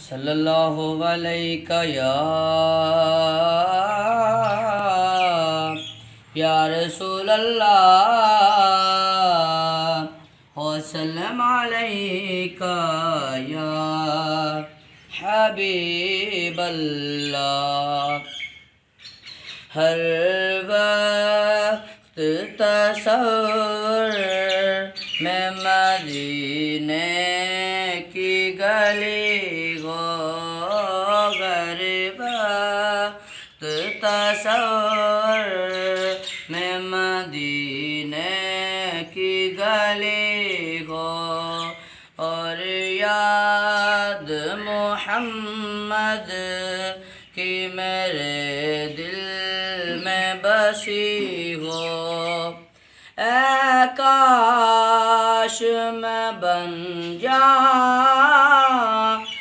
صلی اللہ علیہ یا رسول اللہ وسلم علیک یا حبیب اللہ۔ ہر وقت تصور میں مدینے کی گلی ہو، ہر وقت تصور میں مدینے کی گلی ہو، اور یاد محمد کی میرے دل میں بسی ہو۔ اے کاش میں بن جاؤں